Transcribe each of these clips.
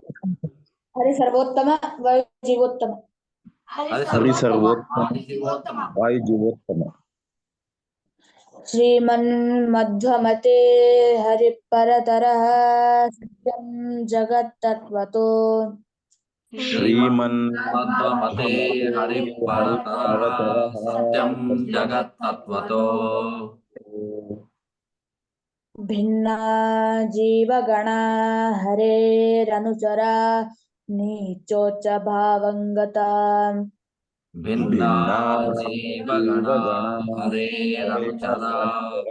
हरि सर्वोत्तम वायु जीवोत्तम। हरि सर्वोत्तम वायु जीवोत्तम। श्रीमन्मध्वमते हरिपरतरः सत्यं जगत्तत्त्वतो। श्रीमन्मध्वमते हरिपरतरः सत्यं जगत्तत्त्वतो। भिन्ना जीवगणा हरेरनुचरा नीचोच्च भावङ्गता। भिन्ना जीवगणा हरेरनुचरा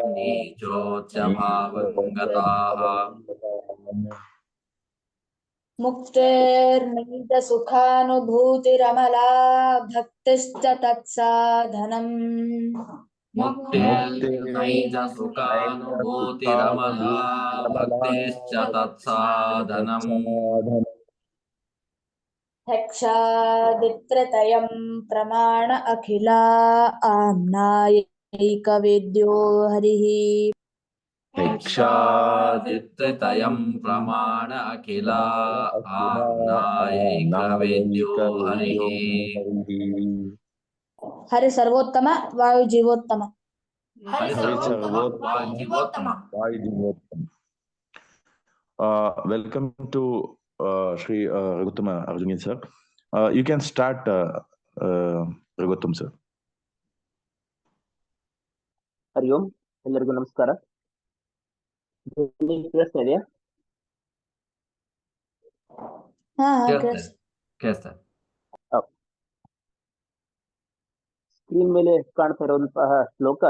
नीचोच्च भावङ्गताः। मुक्तेर्नैतसुखानुभूतिरमला भक्तिश्च तत्साधनम्। मुक्तिर्नैजसुखानुभूतिरमला भक्तिश्च तत्साधनम्। यक्षादित्रतयं प्रमाण अखिला आम्नायैकवेद्यो हरिः। यक्षादित्रतयं प्रमाण अखिला आम्नायैकवेद्यो हरिः। हरि सर्वोत्तम वायु जीवोत्तम। हरि सर्वोत्तम वायु Jeevottam. Welcome to Sri Raghuttama Arjuna sir. You can start Raghuttama sir. ಹರಿ ಓಂ, ಎಲ್ಲರಿಗೂ ನಮಸ್ಕಾರ. ಕೇಳಿಸ್ತಾ ಇದೆಯಾ? ಸ್ಕ್ರೀನ್ ಮೇಲೆ ಕಾಣ್ತಾ ಇರುವಂತಹ ಶ್ಲೋಕ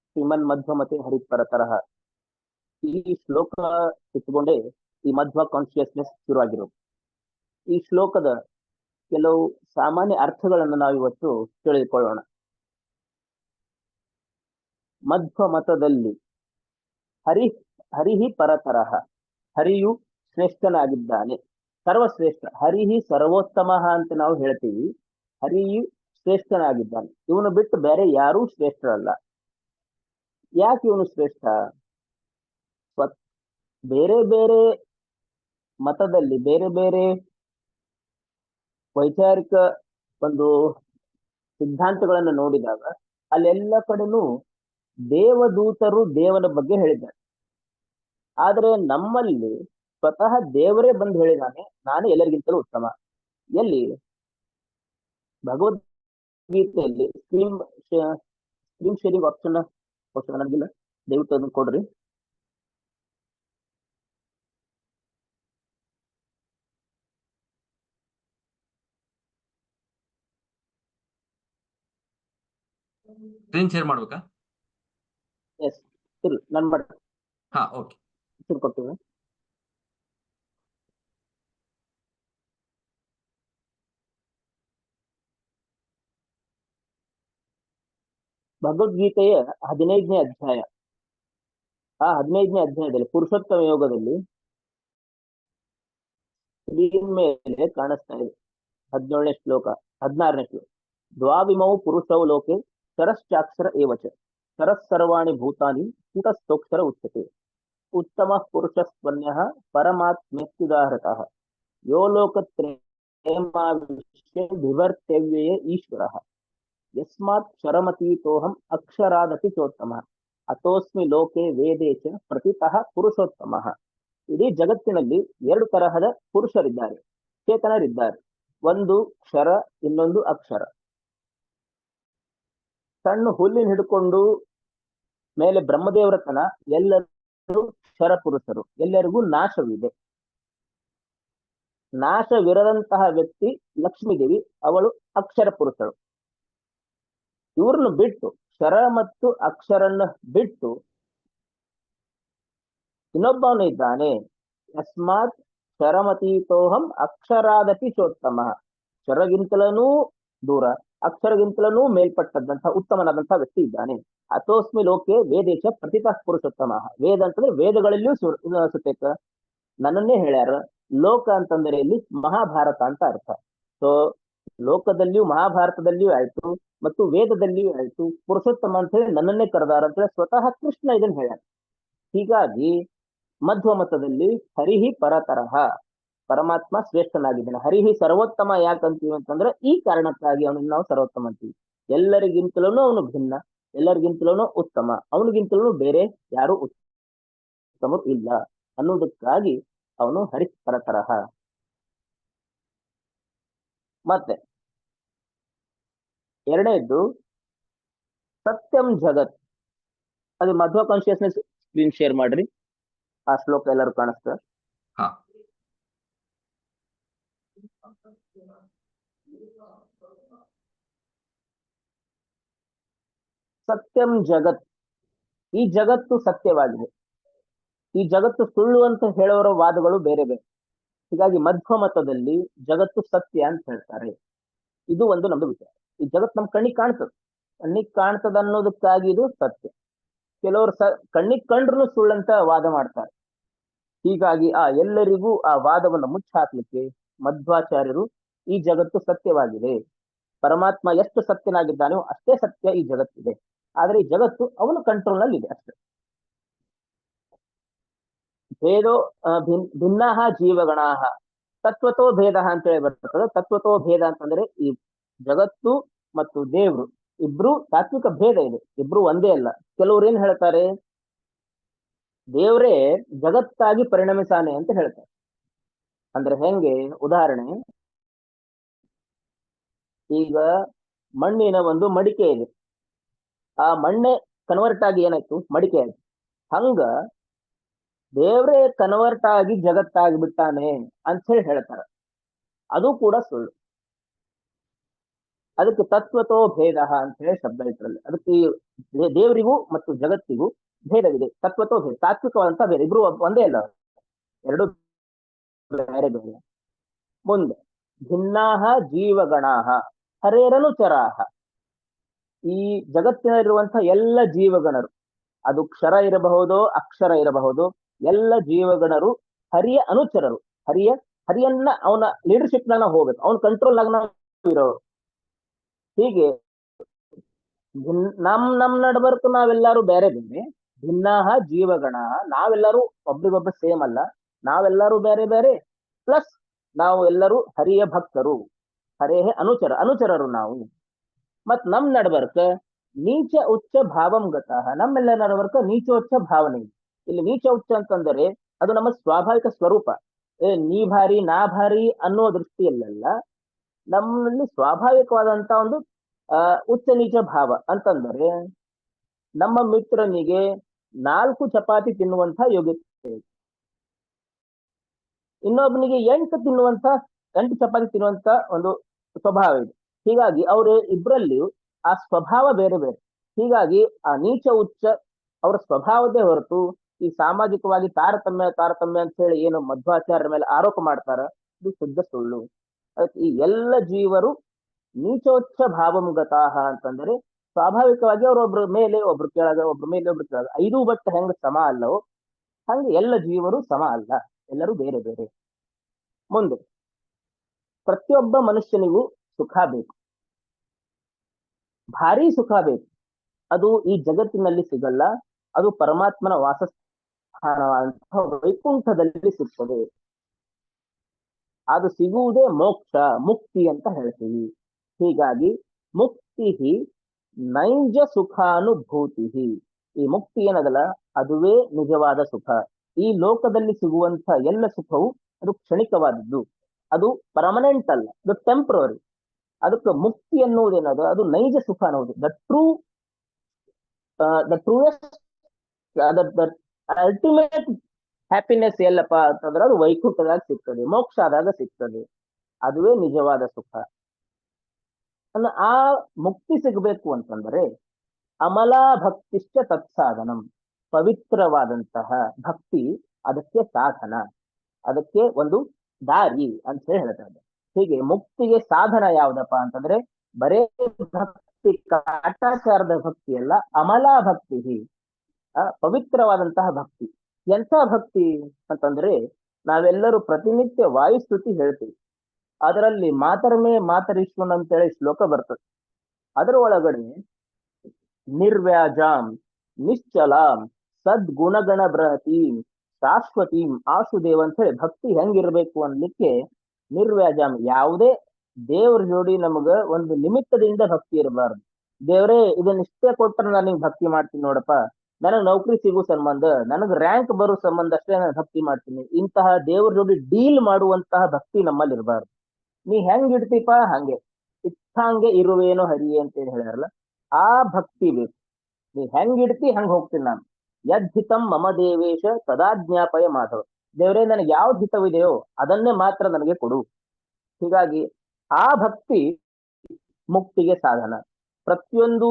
ಶ್ರೀಮನ್ ಮಧ್ವಮತೆ ಹರಿಪರತರಹ. ಈ ಶ್ಲೋಕ ಇಟ್ಟುಕೊಂಡೇ ಈ ಮಧ್ವ ಕಾನ್ಶಿಯಸ್ನೆಸ್ ಶುರುವಾಗಿರೋದು. ಈ ಶ್ಲೋಕದ ಕೆಲವು ಸಾಮಾನ್ಯ ಅರ್ಥಗಳನ್ನು ನಾವು ಇವತ್ತು ತಿಳಿದುಕೊಳ್ಳೋಣ. ಮಧ್ವ ಮತದಲ್ಲಿ ಹರಿಹಿ ಪರತರಹ, ಹರಿಯು ಶ್ರೇಷ್ಠನಾಗಿದ್ದಾನೆ, ಸರ್ವಶ್ರೇಷ್ಠ. ಹರಿಹಿ ಸರ್ವೋತ್ತಮ ಅಂತ ನಾವು ಹೇಳ್ತೀವಿ. ಹರಿಯು ಶ್ರೇಷ್ಠನಾಗಿದ್ದಾನೆ, ಇವನು ಬಿಟ್ಟು ಬೇರೆ ಯಾರೂ ಶ್ರೇಷ್ಠರಲ್ಲ. ಯಾಕೆ ಇವನು ಶ್ರೇಷ್ಠ? ಬೇರೆ ಬೇರೆ ಮತದಲ್ಲಿ ಬೇರೆ ಬೇರೆ ವೈಚಾರಿಕ ಒಂದು ಸಿದ್ಧಾಂತಗಳನ್ನು ನೋಡಿದಾಗ ಅಲ್ಲೆಲ್ಲ ಕಡೆನೂ ದೇವದೂತರು ದೇವನ ಬಗ್ಗೆ ಹೇಳಿದ್ದಾರೆ. ಆದರೆ ನಮ್ಮಲ್ಲಿ ಸ್ವತಃ ದೇವರೇ ಬಂದು ಹೇಳಿದಾನೆ, ನಾನು ಎಲ್ಲರಿಗಿಂತಲೂ ಉತ್ತಮ. ಎಲ್ಲಿ? ಭಗವದ್ಗೀತೆಯಲ್ಲಿ ಸ್ಕ್ರೀನ್ ಶೇರಿಂಗ್ ಆಪ್ಷನ್ ನನಗಿಲ್ಲ, ದಯವಿಟ್ಟು ಅದನ್ನು ಕೊಡ್ರಿ. ಸ್ಕ್ರೀನ್ ಶೇರ್ ಮಾಡ್ಬೇಕಾ? ಎಸ್, ಸರಿ, ನಾನು ಮಾಡ್ತೀನಿ. ಹಾ, ಓಕೆ, ಕೊಡ್ತೀನಿ. ಭಗವದ್ಗೀತೆಯ 15ನೇ ಅಧ್ಯಾಯ. ಆ 15ನೇ ಅಧ್ಯಾಯದಲ್ಲಿ ಪುರುಷೋತ್ತಮ ಯೋಗದಲ್ಲಿ ಸ್ಕ್ರೀನ್ ಮೇಲೆ ಕಾಣಿಸ್ತಾ ಇದೆ 17ನೇ ಶ್ಲೋಕ, 16ನೇ ಶ್ಲೋಕ. ದ್ವಾವಿಮೌ ಪುರುಷೌ ಲೋಕೆ ಶರಶ್ಚಾಕ್ಷರ ಏವಚ ಶರಸ್ಸರ್ವಾಣಿ ಭೂತಾನಿ ಕೂಟಸ್ಥೋಕ್ಷರ ಉಚ್ಯತೆ ಉತ್ತಮ ಪುರುಷಸ್ತ್ವನ್ಯಃ ಪರಮಾತ್ಮ್ಯತ್ಯುದಾಹೃತಃ ಯೋ ಲೋಕತ್ರಯಮಾವಿಶ್ಯ ವಿವರ್ತವ್ಯೇ ಈಶ್ವರಃ ಯಸ್ಮಾತ್ ಕ್ಷರಮತೀತೋಹಂ ಅಕ್ಷರಾದಪಿ ಚೋತ್ತಮಃ ಅತೋಸ್ಮಿ ಲೋಕೆ ವೇದೇ ಚ ಪ್ರತಿತಃ ಪುರುಷೋತ್ತಮಃ. ಇಡೀ ಜಗತ್ತಿನಲ್ಲಿ 2 ತರಹದ ಪುರುಷರಿದ್ದಾರೆ, ಚೇತನರಿದ್ದಾರೆ. ಒಂದು ಕ್ಷರ, ಇನ್ನೊಂದು ಅಕ್ಷರ. ಸಣ್ಣ ಹುಲ್ಲಿನ ಹಿಡ್ಕೊಂಡು ಮೇಲೆ ಬ್ರಹ್ಮದೇವರ ತನ ಎಲ್ಲರೂ ಕ್ಷರ ಪುರುಷರು, ಎಲ್ಲರಿಗೂ ನಾಶವಿದೆ. ನಾಶವಿರದಂತಹ ವ್ಯಕ್ತಿ ಲಕ್ಷ್ಮೀದೇವಿ, ಅವಳು ಅಕ್ಷರ ಪುರುಷರು. ಇವ್ರನ್ನು ಬಿಟ್ಟು, ಕ್ಷರ ಮತ್ತು ಅಕ್ಷರನ್ನ ಬಿಟ್ಟು ಇನ್ನೊಬ್ಬವನು ಇದ್ದಾನೆ. ಯಸ್ಮಾತ್ ಕ್ಷರಮತೀತೋಹಂ ಅಕ್ಷರಾದಪಿ ಚೋತ್ತಮ. ಕ್ಷರಗಿಂತಲೂ ದೂರ, ಅಕ್ಷರಗಿಂತಲೂ ಮೇಲ್ಪಟ್ಟದ್ದಂತಹ ಉತ್ತಮನಾದಂತಹ ವ್ಯಕ್ತಿ ಇದ್ದಾನೆ. ಅಥೋಸ್ಮಿ ಲೋಕೆ ವೇದೇಶ ಪ್ರತಿತಃ ಪುರುಷೋತ್ತಮ. ವೇದ ಅಂತಂದ್ರೆ ವೇದಗಳಲ್ಲಿಯೂ ಸುತ್ತೇಕ ನನ್ನನ್ನೇ ಹೇಳ್ಯಾರ. ಲೋಕ ಅಂತಂದ್ರೆ ಇಲ್ಲಿ ಮಹಾಭಾರತ ಅಂತ ಅರ್ಥ. ಸೊ ಲೋಕದಲ್ಲಿಯೂ ಮಹಾಭಾರತದಲ್ಲಿಯೂ ಆಯ್ತು ಮತ್ತು ವೇದದಲ್ಲಿಯೂ ಆಯ್ತು ಪುರುಷೋತ್ತಮ ಅಂತ ಹೇಳಿ ನನ್ನನ್ನೇ ಕರೆದಾರ ಅಂತ ಹೇಳಿ ಸ್ವತಃ ಕೃಷ್ಣ ಇದನ್ನ ಹೇಳ್ಯಾರ. ಹೀಗಾಗಿ ಮಧ್ವ ಮತದಲ್ಲಿ ಹರಿಹಿ ಪರತರಹ, ಪರಮಾತ್ಮ ಶ್ರೇಷ್ಠನಾಗಿದ್ದಾನೆ. ಹರಿಹಿ ಸರ್ವೋತ್ತಮ ಯಾಕಂತೀವಿ ಅಂತಂದ್ರೆ ಈ ಕಾರಣಕ್ಕಾಗಿ ಅವನನ್ನು ನಾವು ಸರ್ವೋತ್ತಮ ಅಂತೀವಿ. ಎಲ್ಲರಿಗಿಂತಲೂ ಅವನು ಭಿನ್ನ, ಎಲ್ಲರಿಗಿಂತಲೂ ಉತ್ತಮ, ಅವನಿಗಿಂತಲೂ ಬೇರೆ ಯಾರು ಉತ್ತಮರು ಇಲ್ಲ ಅನ್ನೋದಕ್ಕಾಗಿ ಅವನು ಹರಿ ಪರತರಹ. ಮತ್ತೆ ಎರಡನೇದ್ದು ಸತ್ಯಂ ಜಗತ್. ಅದು ಮಧ್ವ ಕಾನ್ಶಿಯಸ್ನೆಸ್ ಸ್ಕ್ರೀನ್ ಶೇರ್ ಮಾಡ್ರಿ. ಆ ಶ್ಲೋಕ ಎಲ್ಲರೂ ಕಾಣಿಸ್ತ. ಹಾ ಸತ್ಯಂ ಜಗತ್, ಈ ಜಗತ್ತು ಸತ್ಯವಾಗಿದೆ. ಈ ಜಗತ್ತು ಸುಳ್ಳು ಅಂತ ಹೇಳೋರ ವಾದಗಳು ಬೇರೆ ಬೇರೆ. ಹೀಗಾಗಿ ಮಧ್ವ ಮತದಲ್ಲಿ ಜಗತ್ತು ಸತ್ಯ ಅಂತ ಹೇಳ್ತಾರೆ. ಇದು ಒಂದು ನಮ್ದು ವಿಚಾರ. ಈ ಜಗತ್ತು ನಮ್ ಕಣ್ಣಿಗೆ ಕಾಣ್ತದೆ, ಕಣ್ಣಿಗೆ ಕಾಣ್ತದ ಅನ್ನೋದಕ್ಕಾಗಿ ಇದು ಸತ್ಯ. ಕೆಲವರು ಕಣ್ಣಿಗೆ ಕಂಡ್ರು ಸುಳ್ಳಂತ ವಾದ ಮಾಡ್ತಾರೆ. ಹೀಗಾಗಿ ಎಲ್ಲರಿಗೂ ಆ ವಾದವನ್ನು ಮುಚ್ಚಾಕ್ಲಿಕ್ಕೆ ಮಧ್ವಾಚಾರ್ಯರು ಈ ಜಗತ್ತು ಸತ್ಯವಾಗಿದೆ, ಪರಮಾತ್ಮ ಎಷ್ಟು ಸತ್ಯನಾಗಿದ್ದಾನೋ ಅಷ್ಟೇ ಸತ್ಯ ಈ ಜಗತ್ತಿದೆ, ಆದ್ರೆ ಈ ಜಗತ್ತು ಅವನ ಕಂಟ್ರೋಲ್ ನಲ್ಲಿ ಇದೆ ಅಷ್ಟೇ. ಭೇದೋ ಭಿನ್ನಾಹ ಜೀವಗಣಾಹ ತತ್ವತೋ ಭೇದ ಅಂತ ಹೇಳಿ ಬರ್ತದೆ. ತತ್ವತೋ ಭೇದ ಅಂತಂದ್ರೆ ಈ ಜಗತ್ತು ಮತ್ತು ದೇವ್ರು ಇಬ್ರು ತಾತ್ವಿಕ ಭೇದ ಇದೆ, ಇಬ್ರು ಒಂದೇ ಅಲ್ಲ. ಕೆಲವ್ರು ಏನ್ ಹೇಳ್ತಾರೆ, ದೇವ್ರೇ ಜಗತ್ತಾಗಿ ಪರಿಣಮಿಸಾನೆ ಅಂತ ಹೇಳ್ತಾರೆ. ಅಂದ್ರೆ ಹೆಂಗೆ, ಉದಾಹರಣೆ, ಈಗ ಮಣ್ಣಿನ ಒಂದು ಮಡಿಕೆ ಇದೆ, ಆ ಮಣ್ಣೆ ಕನ್ವರ್ಟ್ ಆಗಿ ಏನಾಯ್ತು, ಮಡಿಕೆ ಆಯ್ತು. ಹಂಗ ದೇವ್ರೇ ಕನ್ವರ್ಟ್ ಆಗಿ ಜಗತ್ತಾಗಿ ಬಿಟ್ಟಾನೆ ಅಂತ ಹೇಳಿ ಹೇಳ್ತಾರೆ. ಅದು ಕೂಡ ಸುಳ್ಳು. ಅದಕ್ಕೆ ತತ್ವತೋ ಭೇದ ಅಂತ ಹೇಳಿ ಶಬ್ದ ಇಟ್ಟರಲ್ಲಿ. ಅದಕ್ಕೆ ದೇವರಿಗೂ ಮತ್ತು ಜಗತ್ತಿಗೂ ಭೇದವಿದೆ. ತತ್ವತೋ ಭೇದ, ತಾತ್ವಿಕವಾದಂತ ಭೇದ. ಇಬ್ರು ಒಂದೇ ಅಲ್ಲ, ಎರಡು ಬೇರೆ ಬೇರೆ. ಮುಂದೆ ಭಿನ್ನಾಹ ಜೀವಗಣಾಹ ಹರೇರನುಚರಾಹ. ಈ ಜಗತ್ತಿನಲ್ಲಿರುವಂತಹ ಎಲ್ಲ ಜೀವಗಣರು, ಅದು ಕ್ಷರ ಇರಬಹುದು ಅಕ್ಷರ ಇರಬಹುದು, ಎಲ್ಲ ಜೀವಗಣರು ಹರಿಯ ಅನುಚರರು. ಹರಿಯನ್ನ ಅವನ ಲೀಡರ್ಶಿಪ್ ನಾಗ ನಾವು ಹೋಗ್ಬೇಕು, ಅವನ ಕಂಟ್ರೋಲ್ ನಾಗ ನಾವು ಇರೋರು. ಹೀಗೆ ನಮ್ ನಡ್ಬರ್ಕು ನಾವೆಲ್ಲರೂ ಬೇರೆ ಬೇರೆ. ಭಿನ್ನಾಹ ಜೀವಗಣ, ನಾವೆಲ್ಲರೂ ಒಬ್ರಿಗೊಬ್ರು ಸೇಮ್ ಅಲ್ಲ, ನಾವೆಲ್ಲರೂ ಬೇರೆ ಬೇರೆ. ಪ್ಲಸ್ ನಾವು ಎಲ್ಲರೂ ಹರಿಯ ಭಕ್ತರು, ಹರೇಹ ಅನುಚರರು ನಾವು. ಮತ್ ನಮ್ ನಡ್ಬರ್ಕ ನೀಚ ಉಚ್ಚ ಭಾವಂ ಗತಃ, ನಮ್ಮೆಲ್ಲ ನಡ್ಬರ್ಕ ನೀಚ ಉಚ್ಚ ಭಾವನೆ. ಇಲ್ಲಿ ನೀಚ ಉಚ್ಚ ಅಂತಂದರೆ ಅದು ನಮ್ಮ ಸ್ವಾಭಾವಿಕ ಸ್ವರೂಪ. ನೀ ಭಾರಿ ನಾ ಭಾರಿ ಅನ್ನೋ ದೃಷ್ಟಿಯಲ್ಲ, ನಮ್ಮಲ್ಲಿ ಸ್ವಾಭಾವಿಕವಾದಂತ ಒಂದು ಉಚ್ಚ ನೀಚ ಭಾವ ಅಂತಂದರೆ, ನಮ್ಮ ಮಿತ್ರನಿಗೆ 4 ಚಪಾತಿ ತಿನ್ನುವಂತ ಯೋಗ್ಯತೆ, ಇನ್ನೊಬ್ಬನಿಗೆ 8 ಚಪಾತಿ ತಿನ್ನುವಂತ ಒಂದು ಸ್ವಭಾವ ಇದೆ. ಹೀಗಾಗಿ ಅವರು ಇಬ್ಬರಲ್ಲಿಯೂ ಆ ಸ್ವಭಾವ ಬೇರೆ ಬೇರೆ. ಹೀಗಾಗಿ ಆ ನೀಚ ಉಚ್ಚ ಅವರ ಸ್ವಭಾವದೇ ಹೊರತು ಈ ಸಾಮಾಜಿಕವಾಗಿ ತಾರತಮ್ಯ ಅಂತ ಹೇಳಿ ಏನು ಮಧ್ವಾಚಾರ್ಯರ ಮೇಲೆ ಆರೋಪ ಮಾಡ್ತಾರ, ಇದು ಶುದ್ಧ ಸುಳ್ಳು. ಈ ಎಲ್ಲ ಜೀವರು ನೀಚೋಚ್ಚ ಭಾವಂ ಗತಾಹ ಅಂತಂದ್ರೆ ಸ್ವಾಭಾವಿಕವಾಗಿ ಅವರೊಬ್ರ ಮೇಲೆ ಒಬ್ರು ಕೆಳಗ, ಒಬ್ರ ಮೇಲೆ ಒಬ್ರು ಕೆಳಗ. 5 ಬಟ್ ಹೆಂಗ ಸಮ ಅಲ್ಲವೋ ಹಂಗೆ ಎಲ್ಲ ಜೀವರು ಸಮ ಅಲ್ಲ, ಎಲ್ಲರೂ ಬೇರೆ ಬೇರೆ. ಮುಂದೆ ಪ್ರತಿಯೊಬ್ಬ ಮನುಷ್ಯನಿಗೂ ಸುಖ ಬೇಕು, ಭಾರಿ ಸುಖ ಬೇಕು. ಅದು ಈ ಜಗತ್ತಿನಲ್ಲಿ ಸಿಗಲ್ಲ, ಅದು ಪರಮಾತ್ಮನ ವಾಸಸ್ಥಾನವಾದಂತಹ ವೈಕುಂಠದಲ್ಲಿ ಸಿಗ್ತದೆ. ಅದು ಸಿಗುವುದೇ ಮೋಕ್ಷ, ಮುಕ್ತಿ ಅಂತ ಹೇಳ್ತೀವಿ. ಹೀಗಾಗಿ ಮುಕ್ತಿ ನೈಜ ಸುಖಾನುಭೂತಿ. ಈ ಮುಕ್ತಿ ಏನದಲ್ಲ ಅದುವೇ ನಿಜವಾದ ಸುಖ. ಈ ಲೋಕದಲ್ಲಿ ಸಿಗುವಂತ ಎಲ್ಲ ಸುಖವು ಅದು ಕ್ಷಣಿಕವಾದದ್ದು, ಅದು ಪರ್ಮನೆಂಟ್ ಅಲ್ಲ, ಅದು ಟೆಂಪ್ರರಿ. ಅದಕ್ಕೆ ಮುಕ್ತಿ ಎನ್ನುವುದೇನದ ಅದು ನೈಜ ಸುಖ ಅನ್ನೋದು. ದ ಟ್ರೂಯೆಸ್ಟ್ ಅಲ್ಟಿಮೇಟ್ ಹ್ಯಾಪಿನೆಸ್ ಎಲ್ಲಪ್ಪ ಅಂತಂದ್ರೆ ಅದು ವೈಕುಂಠದಾಗ ಸಿಗ್ತದೆ, ಮೋಕ್ಷ ಆದಾಗ ಸಿಗ್ತದೆ. ಅದುವೇ ನಿಜವಾದ ಸುಖ. ಆ ಮುಕ್ತಿ ಸಿಗಬೇಕು ಅಂತಂದ್ರೆ ಅಮಲಾ ಭಕ್ತಿಶ್ಚ ತತ್ಸಾಧನಂ, ಪವಿತ್ರವಾದಂತಹ ಭಕ್ತಿ ಅದಕ್ಕೆ ಸಾಧನ, ಅದಕ್ಕೆ ಒಂದು ದಾರಿ ಅಂತ ಹೇಳಿ ಹೇಳ್ತಾರೆ. ಹೀಗೆ ಮುಕ್ತಿಗೆ ಸಾಧನ ಯಾವ್ದಪ್ಪ ಅಂತಂದ್ರೆ ಬರೇ ಭಕ್ತಿ, ಕಾಟಾಚಾರದ ಭಕ್ತಿ ಅಲ್ಲ, ಅಮಲಾ ಭಕ್ತಿ, ಪವಿತ್ರವಾದಂತಹ ಭಕ್ತಿ. ಎಂಥ ಭಕ್ತಿ ಅಂತಂದ್ರೆ ನಾವೆಲ್ಲರೂ ಪ್ರತಿನಿತ್ಯ ವಾಯುಸ್ತುತಿ ಹೇಳ್ತೀವಿ. ಅದರಲ್ಲಿ ಮಾತರ್ಮೇ ಮಾತರಿಶ್ವನ್ ಅಂತೇಳಿ ಶ್ಲೋಕ ಬರ್ತದೆ. ಅದರ ಒಳಗಡೆ ನಿರ್ವ್ಯಾಜಾಂ ನಿಶ್ಚಲಾಂ ಸದ್ಗುಣಗಣ ಬೃಹತಿ ಶಾಶ್ವತಿ ಆಶುದೇವ್ ಅಂತ ಹೇಳಿ ಭಕ್ತಿ ಹೆಂಗಿರ್ಬೇಕು ಅನ್ಲಿಕ್ಕೆ ನಿರ್ವ್ಯಾಜಾಮ್, ಯಾವುದೇ ದೇವ್ರ ಜೋಡಿ ನಮಗ ಒಂದು ನಿಮಿತ್ತದಿಂದ ಭಕ್ತಿ ಇರಬಾರ್ದು. ದೇವ್ರೇ ಇದನ್ನಿಷ್ಟೇ ಕೊಟ್ಟರೆ ನಾನು ನಿಂಗೆ ಭಕ್ತಿ ಮಾಡ್ತೀನಿ ನೋಡಪ್ಪ, ನನಗ್ ನೌಕರಿ ಸಿಗೋ ಸಂಬಂಧ, ನನಗ್ ರ್ಯಾಂಕ್ ಬರೋ ಸಂಬಂಧ ಅಷ್ಟೇ ನಾನು ಭಕ್ತಿ ಮಾಡ್ತೀನಿ, ಇಂತಹ ದೇವ್ರ ಜೋಡಿ ಡೀಲ್ ಮಾಡುವಂತಹ ಭಕ್ತಿ ನಮ್ಮಲ್ಲಿ ಇರಬಾರ್ದು. ನೀ ಹೆಂಗ್ ಇಡ್ತೀಪ ಹಂಗೆ ಇಟ್ಟಂಗೆ ಇರುವೇನೋ ಹರಿಯೇ ಅಂತ ಹೇಳ್ಯಾರಲ್ಲ, ಆ ಭಕ್ತಿ ಬೇಕು. ನೀ ಹೆಂಗ್ ಇಡ್ತಿ ಹಂಗ ಹೋಗ್ತೀನಿ ನಾನು. ಯದ್ಹಿತಂ ಮಮ ದೇವೇಶ ತದಾಜ್ಞಾಪಯ ಮಾಧವ, ದೇವರೇ ನನಗೆ ಯಾವ್ದು ಹಿತವಿದೆಯೋ ಅದನ್ನೇ ಮಾತ್ರ ನನಗೆ ಕೊಡು. ಹೀಗಾಗಿ ಆ ಭಕ್ತಿ ಮುಕ್ತಿಗೆ ಸಾಧನ. ಪ್ರತಿಯೊಂದು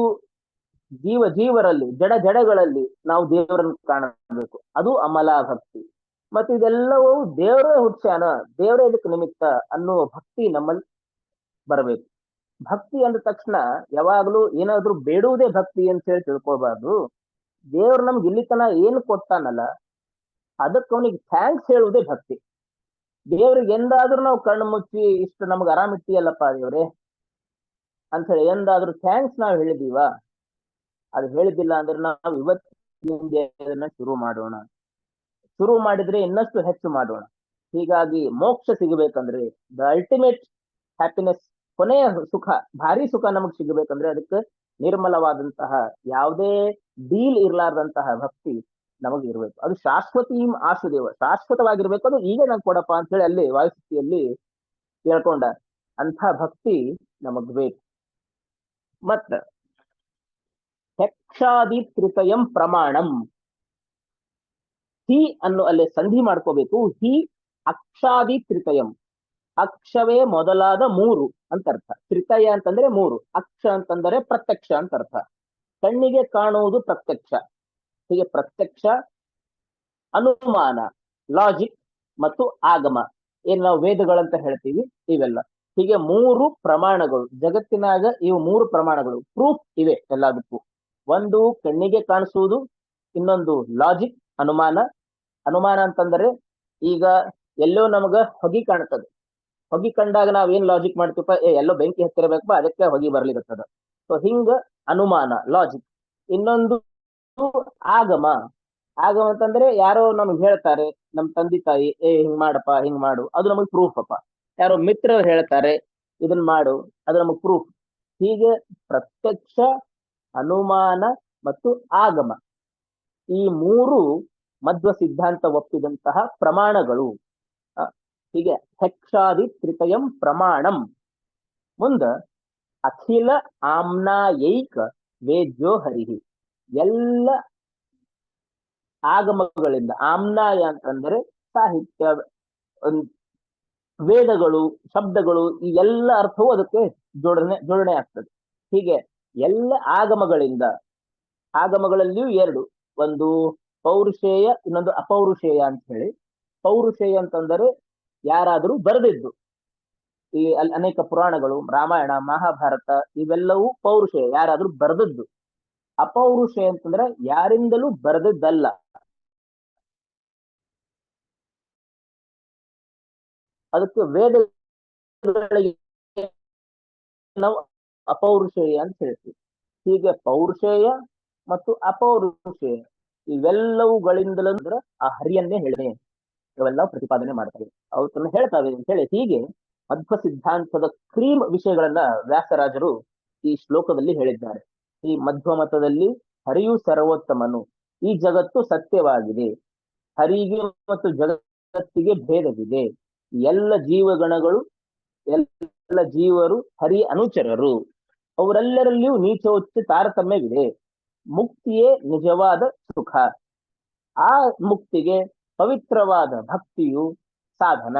ಜೀವರಲ್ಲಿ ಜಡಗಳಲ್ಲಿ ನಾವು ದೇವರನ್ನು ಕಾಣಬೇಕು, ಅದು ಅಮಲಾ ಭಕ್ತಿ. ಮತ್ತೆ ಇದೆಲ್ಲವೂ ದೇವರೇ ಹುಟ್ಸ್ಯಾನ, ದೇವರೇ ಇದಕ್ಕೆ ನಿಮಿತ್ತ ಅನ್ನುವ ಭಕ್ತಿ ನಮ್ಮಲ್ಲಿ ಬರಬೇಕು. ಭಕ್ತಿ ಅಂದ ತಕ್ಷಣ ಯಾವಾಗ್ಲೂ ಏನಾದ್ರೂ ಬೇಡುವುದೇ ಭಕ್ತಿ ಅಂತ ಹೇಳಿ ತಿಳ್ಕೊಬಾರ್ದು. ದೇವ್ರು ನಮ್ಗೆ ಇಲ್ಲಿ ತನ ಏನು ಕೊಟ್ಟಾನಲ್ಲ ಅದಕ್ಕೆ ಅವನಿಗೆ ಥ್ಯಾಂಕ್ಸ್ ಹೇಳುವುದೇ ಭಕ್ತಿ. ದೇವ್ರಿಗೆ ಎಂದಾದ್ರೂ ನಾವು ಕಣ್ಣು ಮುಚ್ಚಿ ಇಷ್ಟು ನಮ್ಗೆ ಆರಾಮ್ ಇಟ್ಟಿಯಲ್ಲಪ್ಪ ದೇವ್ರೆ ಅಂತ ಹೇಳಿ ಎಂದಾದ್ರೂ ಥ್ಯಾಂಕ್ಸ್ ನಾವು ಹೇಳಿದೀವ? ಅದು ಹೇಳಿದ್ದಿಲ್ಲ ಅಂದ್ರೆ ನಾವು ಇವತ್ತಿನ ಶುರು ಮಾಡೋಣ. ಶುರು ಮಾಡಿದ್ರೆ ಇನ್ನಷ್ಟು ಹೆಚ್ಚು ಮಾಡೋಣ. ಹೀಗಾಗಿ ಮೋಕ್ಷ ಸಿಗಬೇಕಂದ್ರೆ, ದ ಅಲ್ಟಿಮೇಟ್ ಹ್ಯಾಪಿನೆಸ್, ಕೊನೆಯ ಸುಖ, ಭಾರಿ ಸುಖ ನಮಗ್ ಸಿಗಬೇಕಂದ್ರೆ ಅದಕ್ಕೆ ನಿರ್ಮಲವಾದಂತಹ ಯಾವುದೇ ಡೀಲ್ ಇರ್ಲಾರ್ದಂತಹ ಭಕ್ತಿ ನಮಗ್ ಇರ್ಬೇಕು. ಅದು ಶಾಶ್ವತಿ ಆಶುದೇವ, ಶಾಶ್ವತವಾಗಿರ್ಬೇಕು. ಅದು ಈಗ ನಂಗೆ ಕೊಡಪ್ಪ ಅಂತ ಹೇಳಿ ಅಲ್ಲಿ ವಾಯುಸ್ಥಿತಿಯಲ್ಲಿ ಹೇಳ್ಕೊಂಡ ಅಂಥ ಭಕ್ತಿ ನಮಗ್ ಬೇಕು. ಮತ್ತ ಹೆಕ್ಷಾದಿ ತ್ರಿತಯಂ ಪ್ರಮಾಣಂ, ಹಿ ಅನ್ನು ಅಲ್ಲೇ ಸಂಧಿ ಮಾಡ್ಕೋಬೇಕು. ಹಿ ಅಕ್ಷಾದಿ ತ್ರಿತಯಂ, ಅಕ್ಷವೇ ಮೊದಲಾದ ಮೂರು ಅಂತ ಅರ್ಥ. ತ್ರಿತಯ ಅಂತಂದ್ರೆ ಮೂರು, ಅಕ್ಷ ಅಂತಂದರೆ ಪ್ರತ್ಯಕ್ಷ ಅಂತ ಅರ್ಥ. ಕಣ್ಣಿಗೆ ಕಾಣುವುದು ಪ್ರತ್ಯಕ್ಷ. ಹೀಗೆ ಪ್ರತ್ಯಕ್ಷ, ಅನುಮಾನ, ಲಾಜಿಕ್ ಮತ್ತು ಆಗಮ, ಏನ್ ನಾವು ವೇದಗಳಂತ ಹೇಳ್ತೀವಿ, ಇವೆಲ್ಲ ಹೀಗೆ ಮೂರು ಪ್ರಮಾಣಗಳು ಜಗತ್ತಿನಾಗ. ಇವು ಮೂರು ಪ್ರಮಾಣಗಳು ಪ್ರೂಫ್ ಇವೆ ಎಲ್ಲದಕ್ಕೂ. ಒಂದು ಕಣ್ಣಿಗೆ ಕಾಣಿಸುವುದು, ಇನ್ನೊಂದು ಲಾಜಿಕ್ ಅನುಮಾನ. ಅನುಮಾನ ಅಂತಂದ್ರೆ ಈಗ ಎಲ್ಲೋ ನಮಗ ಹೊಗೆ ಕಾಣ್ತದೆ, ಹೊಗೆ ಕಂಡಾಗ ನಾವ್ ಏನ್ ಲಾಜಿಕ್ ಮಾಡ್ತೀವಪ್ಪ, ಎಲ್ಲೋ ಬೆಂಕಿ ಹತ್ತಿರಬೇಕಪ್ಪ ಅದಕ್ಕೆ ಹೊಗೆ ಬರ್ಲಿಕ್ಕತ್ತದ. ಸೊ ಹಿಂಗ ಅನುಮಾನ ಲಾಜಿಕ್. ಇನ್ನೊಂದು ಆಗಮ. ಆಗಮ ಅಂತಂದ್ರೆ ಯಾರೋ ನಮ್ಗೆ ಹೇಳ್ತಾರೆ, ನಮ್ ತಂದೆ ತಾಯಿ ಹಿಂಗ್ ಮಾಡಪ್ಪ ಹಿಂಗ್ ಮಾಡು, ಅದು ನಮಗ್ ಪ್ರೂಫ್ ಅಪ್ಪ. ಯಾರೋ ಮಿತ್ರರು ಹೇಳ್ತಾರೆ ಇದನ್ ಮಾಡು, ಅದು ನಮಗ್ ಪ್ರೂಫ್. ಹೀಗೆ ಪ್ರತ್ಯಕ್ಷ, ಅನುಮಾನ ಮತ್ತು ಆಗಮ, ಈ ಮೂರು ಮಧ್ವ ಸಿದ್ಧಾಂತ ಒಪ್ಪಿದಂತಹ ಪ್ರಮಾಣಗಳು. ಹೀಗೆ ಹೆಕ್ಷಾದಿ ತ್ರಿತಯಂ ಪ್ರಮಾಣಂ. ಮುಂದ ಅಖಿಲ ಆಮ್ನಾಯೈಕ ವೇದ್ಯೋ ಹರಿಹಿ, ಎಲ್ಲ ಆಗಮಗಳಿಂದ, ಆಮ್ನಾಯ ಅಂತಂದ್ರೆ ಸಾಹಿತ್ಯ, ವೇದಗಳು, ಶಬ್ದಗಳು, ಈ ಎಲ್ಲ ಅರ್ಥವೂ ಅದಕ್ಕೆ ಜೋಡಣೆ ಆಗ್ತದೆ. ಹೀಗೆ ಎಲ್ಲ ಆಗಮಗಳಿಂದ, ಆಗಮಗಳಲ್ಲಿಯೂ ಎರಡು, ಒಂದು ಪೌರುಷೇಯ, ಇನ್ನೊಂದು ಅಪೌರುಷೇಯ ಅಂತ ಹೇಳಿ. ಪೌರುಷೇಯ ಅಂತಂದರೆ ಯಾರಾದರೂ ಬರೆದಿದ್ದು, ಈ ಅನೇಕ ಪುರಾಣಗಳು, ರಾಮಾಯಣ ಮಹಾಭಾರತ ಇವೆಲ್ಲವೂ ಪೌರುಷೇಯ, ಯಾರಾದ್ರೂ ಬರೆದದ್ದು. ಅಪೌರುಷೇಯ ಅಂತಂದ್ರೆ ಯಾರಿಂದಲೂ ಬರೆದದ್ದಲ್ಲ. ಅದಕ್ಕೆ ವೇದಗಳಿಗೆ ನಾವು ಅಪೌರುಷೇಯ ಅಂತ ಹೇಳ್ತೀವಿ. ಹೀಗೆ ಪೌರುಷೇಯ ಮತ್ತು ಅಪೌರುಷೇಯ ಇವೆಲ್ಲವುಗಳಿಂದಲೂ ಅಂದ್ರೆ ಆ ಹರಿಯನ್ನೇ ಹೇಳಿದೆ, ಇವೆಲ್ಲ ಪ್ರತಿಪಾದನೆ ಮಾಡ್ತವೆ, ಅವತ್ತನ್ನು ಹೇಳ್ತಾವೆ ಅಂತ ಹೇಳಿ. ಹೀಗೆ ಮಧ್ವ ಸಿದ್ಧಾಂತದ ಕ್ರೀಮ್ ವಿಷಯಗಳನ್ನ ವ್ಯಾಸರಾಜರು ಈ ಶ್ಲೋಕದಲ್ಲಿ ಹೇಳಿದ್ದಾರೆ. ಈ ಮಧ್ವ ಮತದಲ್ಲಿ ಹರಿಯು ಸರ್ವೋತ್ತಮನು, ಈ ಜಗತ್ತು ಸತ್ಯವಾಗಿದೆ, ಹರಿಗೆ ಮತ್ತು ಜಗತ್ತಿಗೆ ಭೇದವಿದೆ, ಎಲ್ಲ ಜೀವಗಣಗಳು, ಎಲ್ಲ ಜೀವರು ಹರಿ ಅನುಚರರು, ಅವರೆಲ್ಲರಲ್ಲಿಯೂ ನೀಚೋಚ್ಚ ತಾರತಮ್ಯವಿದೆ, ಮುಕ್ತಿಯೇ ನಿಜವಾದ ಸುಖ, ಆ ಮುಕ್ತಿಗೆ ಪವಿತ್ರವಾದ ಭಕ್ತಿಯು ಸಾಧನ.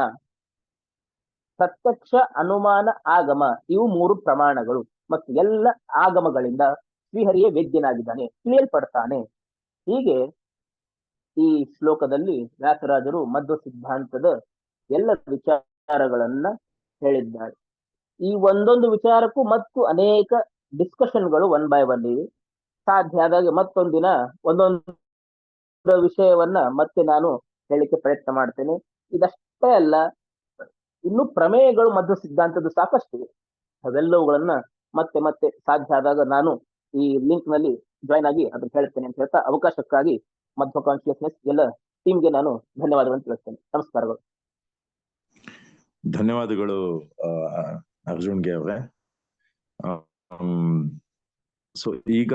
ಪ್ರತ್ಯಕ್ಷ, ಅನುಮಾನ, ಆಗಮ ಇವು ಮೂರು ಪ್ರಮಾಣಗಳು. ಮತ್ತು ಎಲ್ಲ ಆಗಮಗಳಿಂದ ಶ್ರೀಹರಿಯೇ ವೇದ್ಯನಾಗಿದ್ದಾನೆ, ತಿಳಿಯಲ್ಪಡ್ತಾನೆ. ಹೀಗೆ ಈ ಶ್ಲೋಕದಲ್ಲಿ ವ್ಯಾಸರಾಜರು ಮಧ್ವ ಸಿದ್ಧಾಂತದ ಎಲ್ಲ ವಿಚಾರಗಳನ್ನ ಹೇಳಿದ್ದಾರೆ. ಈ ಒಂದೊಂದು ವಿಚಾರಕ್ಕೂ ಮತ್ತು ಅನೇಕ ಡಿಸ್ಕಷನ್ಗಳು ಒನ್ ಬೈ ಒನ್ ಇವೆ. ಸಾಧ್ಯ ಆದಾಗ ಮತ್ತೊಂದಿನ ಒಂದೊಂದು ವಿಷಯವನ್ನ ಮತ್ತೆ ನಾನು ಹೇಳಿಕೆ ಪ್ರಯತ್ನ ಮಾಡ್ತೇನೆ. ಇದಷ್ಟೇ ಅಲ್ಲ, ಇನ್ನು ಪ್ರಮೇಯಗಳು ಮಧ್ವ ಸಿದ್ಧಾಂತದ ಸಾಕಷ್ಟಿವೆ. ಅವೆಲ್ಲವುಗಳನ್ನ ಮತ್ತೆ ಮತ್ತೆ ಸಾಧ್ಯ ಆದಾಗ ನಾನು ಈ ಲಿಂಕ್ ನಲ್ಲಿ ಜಾಯ್ನ್ ಆಗಿ ಅದನ್ನ ಹೇಳ್ತೇನೆ ಅಂತ ಹೇಳ್ತಾ, ಅವಕಾಶಕ್ಕಾಗಿ ಮಧ್ವ ಕಾನ್ಶಿಯಸ್ನೆಸ್ ಎಲ್ಲ ಟೀಮ್ಗೆ ನಾನು ಧನ್ಯವಾದಗಳನ್ನು ತಿಳಿಸ್ತೇನೆ. ನಮಸ್ಕಾರಗಳು. ಧನ್ಯವಾದಗಳು ಅರ್ಜುನ್ಗೆ ಅವರೇ. ಸೊ ಈಗ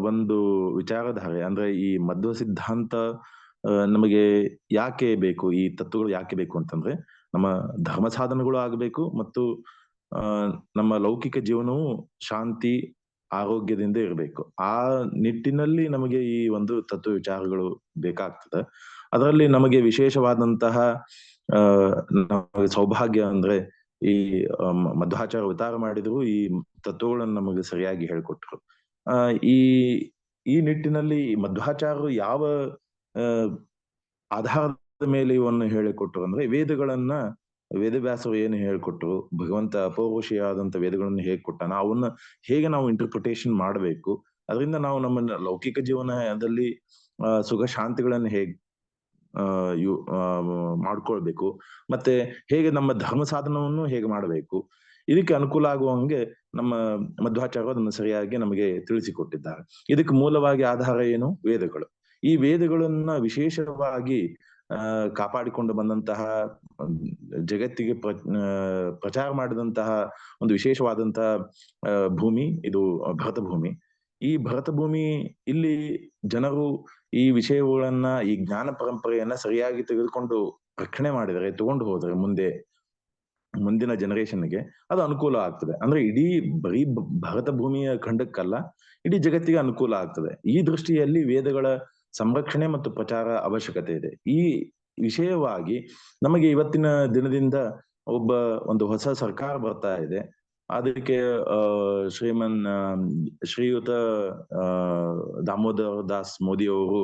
ಒಂದು ವಿಚಾರಧಾರೆ ಅಂದ್ರೆ ಈ ಮಧ್ವ ಸಿದ್ಧಾಂತ ನಮಗೆ ಯಾಕೆ ಬೇಕು, ಈ ತತ್ವಗಳು ಯಾಕೆ ಬೇಕು ಅಂತಂದ್ರೆ ನಮ್ಮ ಧರ್ಮ ಸಾಧನಗಳು ಆಗಬೇಕು ಮತ್ತು ನಮ್ಮ ಲೌಕಿಕ ಜೀವನವು ಶಾಂತಿ ಆರೋಗ್ಯದಿಂದ ಇರಬೇಕು. ಆ ನಿಟ್ಟಿನಲ್ಲಿ ನಮಗೆ ಈ ಒಂದು ತತ್ವ ವಿಚಾರಗಳು ಬೇಕಾಗ್ತದೆ. ಅದರಲ್ಲಿ ನಮಗೆ ವಿಶೇಷವಾದಂತಹ ಸೌಭಾಗ್ಯ ಅಂದ್ರೆ ಈ ಮಧ್ವಾಚಾರ್ಯ ಅವತಾರ ಮಾಡಿದ್ರು, ಈ ತತ್ವಗಳನ್ನು ನಮಗೆ ಸರಿಯಾಗಿ ಹೇಳ್ಕೊಟ್ರು. ಈ ನಿಟ್ಟಿನಲ್ಲಿ ಮಧ್ವಾಚಾರ್ಯರು ಯಾವ ಆಧಾರದ ಮೇಲೆ ಇವನ್ನು ಹೇಳಿಕೊಟ್ರು ಅಂದ್ರೆ ವೇದವ್ಯಾಸರು ಏನು ಹೇಳ್ಕೊಟ್ರು, ಭಗವಂತ ಅಪೌರುಷಿಯಾದಂತ ವೇದಗಳನ್ನು ಹೇಗೆ ಕೊಟ್ಟಾನ, ಅವನ್ನ ಹೇಗೆ ನಾವು ಇಂಟರ್ಪ್ರಿಟೇಷನ್ ಮಾಡಬೇಕು, ಅದರಿಂದ ನಾವು ನಮ್ಮ ಲೌಕಿಕ ಜೀವನದಲ್ಲಿ ಸುಖ ಶಾಂತಿಗಳನ್ನು ಹೇಗೆ ಮಾಡ್ಕೊಳ್ಬೇಕು, ಮತ್ತೆ ಹೇಗೆ ನಮ್ಮ ಧರ್ಮ ಸಾಧನವನ್ನು ಹೇಗೆ ಮಾಡಬೇಕು, ಇದಕ್ಕೆ ಅನುಕೂಲ ಆಗುವಂಗೆ ನಮ್ಮ ಮಧ್ವಾಚಾರ್ಯರು ಅದನ್ನು ಸರಿಯಾಗಿ ನಮಗೆ ತಿಳಿಸಿಕೊಟ್ಟಿದ್ದಾರೆ. ಇದಕ್ಕೆ ಮೂಲವಾಗಿ ಆಧಾರ ಏನು? ವೇದಗಳು. ಈ ವೇದಗಳನ್ನ ವಿಶೇಷವಾಗಿ ಕಾಪಾಡಿಕೊಂಡು ಬಂದಂತಹ, ಜಗತ್ತಿಗೆ ಪ್ರಚಾರ ಮಾಡಿದಂತಹ ಒಂದು ವಿಶೇಷವಾದಂತಹ ಭೂಮಿ ಇದು ಭರತ ಭೂಮಿ. ಈ ಭರತ ಭೂಮಿ ಇಲ್ಲಿ ಜನರು ಈ ವಿಷಯಗಳನ್ನ, ಈ ಜ್ಞಾನ ಪರಂಪರೆಯನ್ನ ಸರಿಯಾಗಿ ತೆಗೆದುಕೊಂಡು ರಕ್ಷಣೆ ಮಾಡಿದರೆ, ತಗೊಂಡು ಹೋದರೆ ಮುಂದಿನ ಜನರೇಷನ್ಗೆ ಅದು ಅನುಕೂಲ ಆಗ್ತದೆ. ಅಂದ್ರೆ ಇಡೀ ಬರೀ ಭರತ ಭೂಮಿಯ ಖಂಡಕ್ಕಲ್ಲ, ಇಡೀ ಜಗತ್ತಿಗೆ ಅನುಕೂಲ ಆಗ್ತದೆ. ಈ ದೃಷ್ಟಿಯಲ್ಲಿ ವೇದಗಳ ಸಂರಕ್ಷಣೆ ಮತ್ತು ಪ್ರಚಾರ ಅವಶ್ಯಕತೆ ಇದೆ. ಈ ವಿಷಯವಾಗಿ ನಮಗೆ ಇವತ್ತಿನ ದಿನದಿಂದ ಒಂದು ಹೊಸ ಸರ್ಕಾರ ಬರ್ತಾ ಇದೆ. ಅದಕ್ಕೆ ಶ್ರೀಯುತ ದಾಮೋದರ್ ದಾಸ್ ಮೋದಿ ಅವರು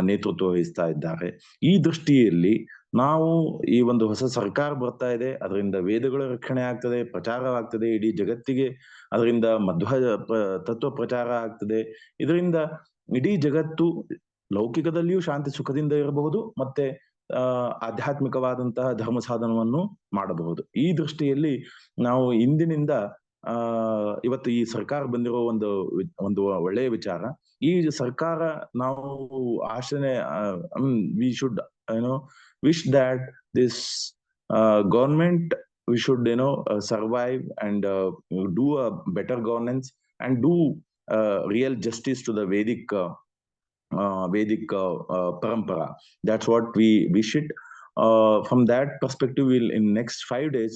ನೇತೃತ್ವ ವಹಿಸ್ತಾ ಇದ್ದಾರೆ. ಈ ದೃಷ್ಟಿಯಲ್ಲಿ ನಾವು ಈ ಒಂದು ಹೊಸ ಸರ್ಕಾರ ಬರ್ತಾ ಇದೆ, ಅದರಿಂದ ವೇದಗಳ ರಕ್ಷಣೆ ಆಗ್ತದೆ, ಪ್ರಚಾರ ಆಗ್ತದೆ, ಇಡೀ ಜಗತ್ತಿಗೆ ಅದರಿಂದ ತತ್ವ ಪ್ರಚಾರ ಆಗ್ತದೆ. ಇದರಿಂದ ಇಡೀ ಜಗತ್ತು ಲೌಕಿಕದಲ್ಲಿಯೂ ಶಾಂತಿ ಸುಖದಿಂದ ಇರಬಹುದು, ಮತ್ತೆ ಆಧ್ಯಾತ್ಮಿಕವಾದಂತಹ ಧರ್ಮ ಸಾಧನವನ್ನು ಮಾಡಬಹುದು. ಈ ದೃಷ್ಟಿಯಲ್ಲಿ ನಾವು ಇಂದಿನಿಂದ ಇವತ್ತು ಈ ಸರ್ಕಾರ ಬಂದಿರೋ ಒಂದು ಒಳ್ಳೆಯ ವಿಚಾರ. ಈ ಸರ್ಕಾರ ನಾವು ಆಶನೆ we should wish that this government, we should survive and do a better governance and do real justice to the Vedic parampara. That's what we wish it. From that perspective, we'll in next 5 days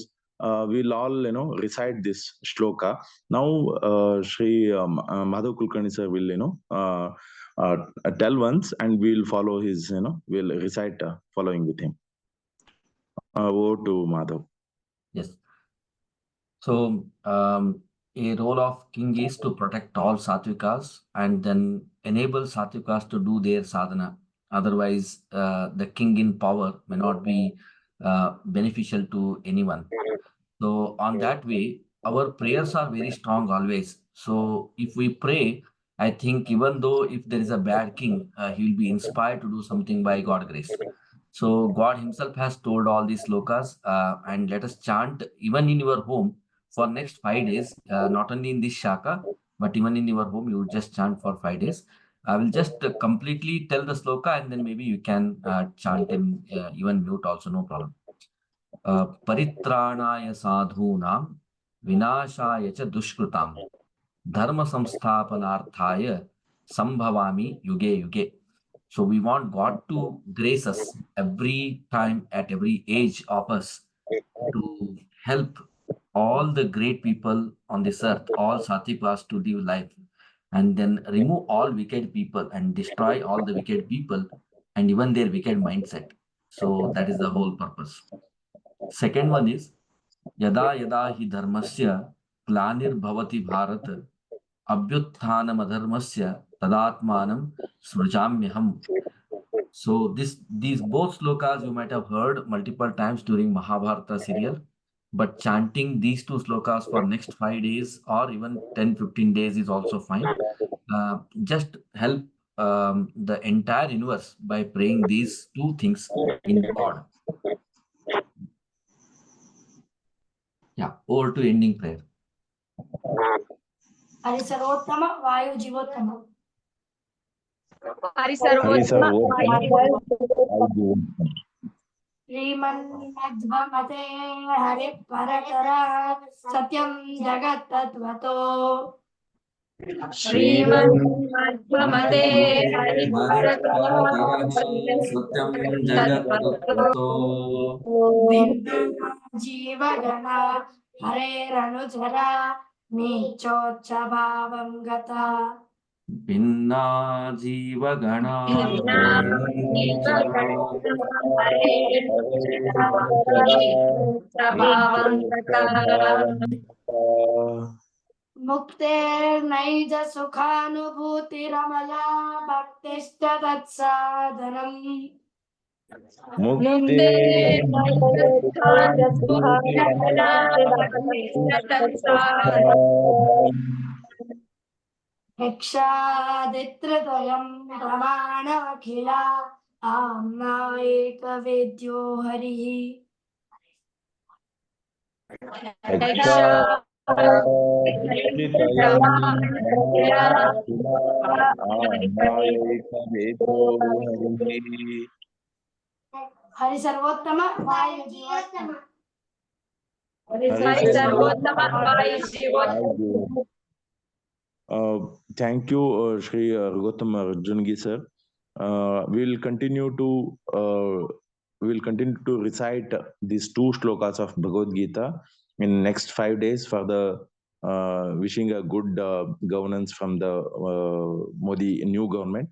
we'll all recite this shloka. Now Shri Madhav Kulkarni sir will tell once, and we'll follow his we'll recite following with him. Over to Madhav. Yes. So a role of king is to protect all Satvikas and then enable Satvikas to do their sadhana. Otherwise, the king in power may not be beneficial to anyone. So on that way, our prayers are very strong always. So if we pray, I think even though if there is a bad king, he will be inspired to do something by God's grace. So God himself has told all these slokas, and let us chant even in your home for next 5 days, not only in this shaka, but even in your home, you just chant for 5 days. I will just completely tell the sloka, and then maybe you can chant in even mute also, no problem. Paritranaya sadhunam vinashaya cha dushkrutam dharma samsthapanarthaya sambhavami yuge yuge. So we want God to grace us every time, at every age of us, to help all the great people on this earth, all Satvikas, to live life, and then remove all wicked people and destroy all the wicked people and even their wicked mindset. So that is the whole purpose. Second one is yada yada hi dharmasya glanir bhavati bharat abhyuthanam adharmasya tadatmanam svrjamyaham. So these both slokas you might have heard multiple times during Mahabharata serial, but chanting these 2 slokas for next 5 days or even 10-15 days is also fine. Just help the entire universe by praying these 2 things in God. Yeah, over to ending prayer. Hari Sarvottama Vayu Jivottama. ಹರಿ ಸರ್ವೋತ್ತಮ श्रीमन्मध्वमते हरिपरतर सत्यं जगत्तत्त्वतो श्रीमन्मध्वमते सत्यं जगत्तत्त्वतो जीवगणा हरेरनुचरा नीचोच्चभावं गता भिन्ना जीवगणा मुक्तेर्नैज सुखानुभूतिरमला भक्तिश्च तत्साधनम् मुक्ते यक्षादित्रद्वयं प्रमाणमखिला आम्ना एकवेद्यो हरिः हरि सर्वोत्तम वायु Jeevottam Thank you, Shri Gautam Arjungi sir. We'll continue to recite these 2 shlokas of Bhagavad Gita in next 5 days for the wishing a good governance from the Modi new government.